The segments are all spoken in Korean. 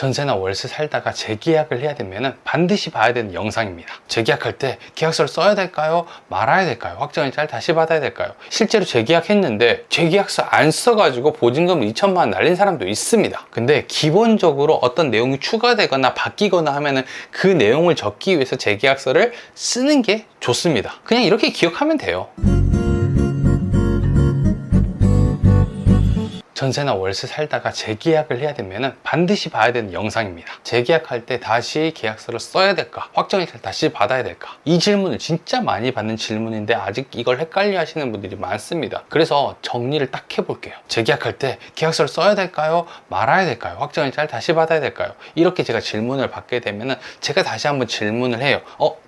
전세나 월세 살다가 재계약을 해야 되면 반드시 봐야 되는 영상입니다. 재계약할 때 계약서를 써야 될까요? 말아야 될까요? 확정일자를 다시 받아야 될까요? 실제로 재계약했는데 재계약서 안 써가지고 보증금 2천만 원 날린 사람도 있습니다. 근데 기본적으로 어떤 내용이 추가되거나 바뀌거나 하면은 그 내용을 적기 위해서 재계약서를 쓰는 게 좋습니다. 그냥 이렇게 기억하면 돼요. 전세나 월세 살다가 재계약을 해야 되면 반드시 봐야 되는 영상입니다. 재계약할 때 다시 계약서를 써야 될까? 확정일자를 다시 받아야 될까? 이 질문을 진짜 많이 받는 질문인데 아직 이걸 헷갈려 하시는 분들이 많습니다. 그래서 정리를 딱 해볼게요. 재계약할 때 계약서를 써야 될까요? 말아야 될까요? 확정일자를 다시 받아야 될까요? 이렇게 제가 질문을 받게 되면 제가 다시 한번 질문을 해요.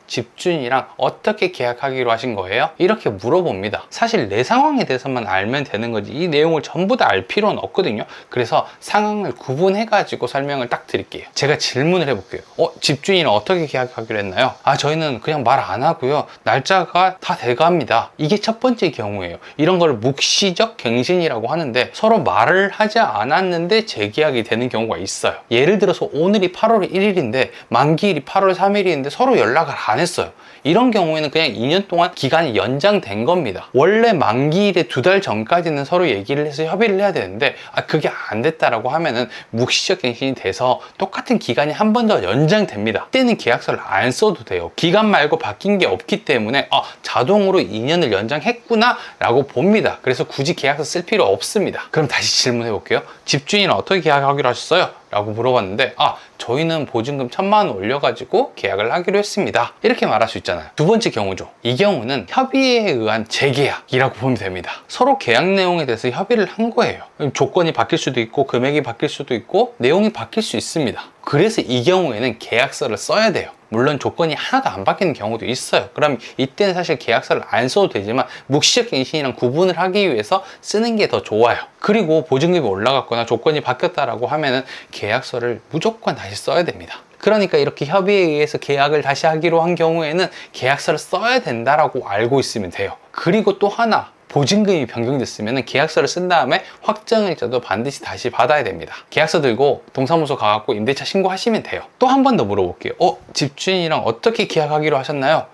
집주인이랑 어떻게 계약하기로 하신 거예요? 이렇게 물어봅니다. 사실 내 상황에 대해서만 알면 되는 거지 이 내용을 전부 다 알 필요는 없거든요. 그래서 상황을 구분해 가지고 설명을 딱 드릴게요. 제가 질문을 해볼게요. 집주인이랑 어떻게 계약하기로 했나요? 저희는 그냥 말 안 하고요, 날짜가 다 돼갑니다. 이게 첫 번째 경우예요. 이런 걸 묵시적 갱신이라고 하는데 서로 말을 하지 않았는데 재계약이 되는 경우가 있어요. 예를 들어서 오늘이 8월 1일인데 만기일이 8월 3일인데 서로 연락을 안 했어요. 이런 경우에는 그냥 2년 동안 기간이 연장된 겁니다. 원래 만기일에 2달 전까지는 서로 얘기를 해서 협의를 해야 되는데 그게 안 됐다라고 하면은 묵시적 갱신이 돼서 똑같은 기간이 한 번 더 연장됩니다. 그때는 계약서를 안 써도 돼요. 기간 말고 바뀐 게 없기 때문에 자동으로 2년을 연장했구나 라고 봅니다. 그래서 굳이 계약서 쓸 필요 없습니다. 그럼 다시 질문해 볼게요. 집주인은 어떻게 계약하기로 하셨어요? 라고 물어봤는데 저희는 보증금 1,000만 원 올려가지고 계약을 하기로 했습니다. 이렇게 말할 수 있잖아요. 두 번째 경우죠. 이 경우는 협의에 의한 재계약이라고 보면 됩니다. 서로 계약 내용에 대해서 협의를 한 거예요. 조건이 바뀔 수도 있고 금액이 바뀔 수도 있고 내용이 바뀔 수 있습니다. 그래서 이 경우에는 계약서를 써야 돼요. 물론 조건이 하나도 안 바뀌는 경우도 있어요. 그럼 이때는 사실 계약서를 안 써도 되지만 묵시적 갱신이랑 구분을 하기 위해서 쓰는 게 더 좋아요. 그리고 보증금이 올라갔거나 조건이 바뀌었다라고 하면은 계약서를 무조건 다시 써야 됩니다. 그러니까 이렇게 협의에 의해서 계약을 다시 하기로 한 경우에는 계약서를 써야 된다라고 알고 있으면 돼요. 그리고 또 하나, 보증금이 변경됐으면 계약서를 쓴 다음에 확정일자도 반드시 다시 받아야 됩니다. 계약서 들고 동사무소 가갖고 임대차 신고하시면 돼요. 또 한 번 더 물어볼게요. 집주인이랑 어떻게 계약하기로 하셨나요?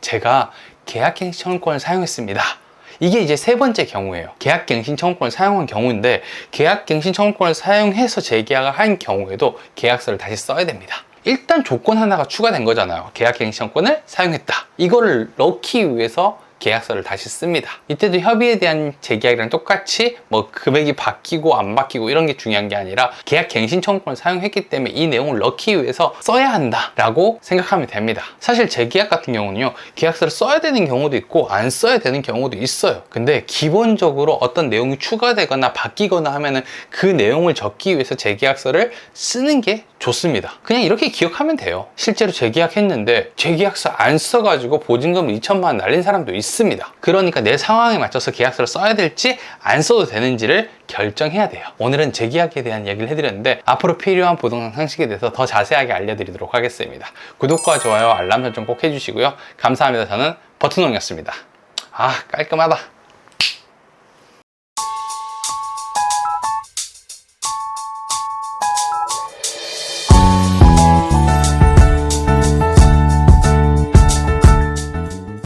제가 계약갱신 청구권을 사용했습니다. 이게 이제 세 번째 경우예요. 계약갱신 청구권을 사용한 경우인데 계약갱신 청구권을 사용해서 재계약을 한 경우에도 계약서를 다시 써야 됩니다. 일단 조건 하나가 추가된 거잖아요. 계약갱신 청구권을 사용했다. 이거를 넣기 위해서 계약서를 다시 씁니다. 이때도 협의에 대한 재계약이랑 똑같이 금액이 바뀌고 안 바뀌고 이런 게 중요한 게 아니라 계약 갱신 청구권을 사용했기 때문에 이 내용을 넣기 위해서 써야 한다 라고 생각하면 됩니다. 사실 재계약 같은 경우는요, 계약서를 써야 되는 경우도 있고 안 써야 되는 경우도 있어요. 근데 기본적으로 어떤 내용이 추가되거나 바뀌거나 하면은 그 내용을 적기 위해서 재계약서를 쓰는 게 좋습니다. 그냥 이렇게 기억하면 돼요. 실제로 재계약했는데 재계약서 안 써가지고 보증금 2천만 원 날린 사람도 있습니다. 그러니까 내 상황에 맞춰서 계약서를 써야 될지 안 써도 되는지를 결정해야 돼요. 오늘은 재계약에 대한 얘기를 해드렸는데 앞으로 필요한 부동산 상식에 대해서 더 자세하게 알려드리도록 하겠습니다. 구독과 좋아요, 알람 설정 꼭 해주시고요. 감사합니다. 저는 버튼홍이었습니다. 깔끔하다.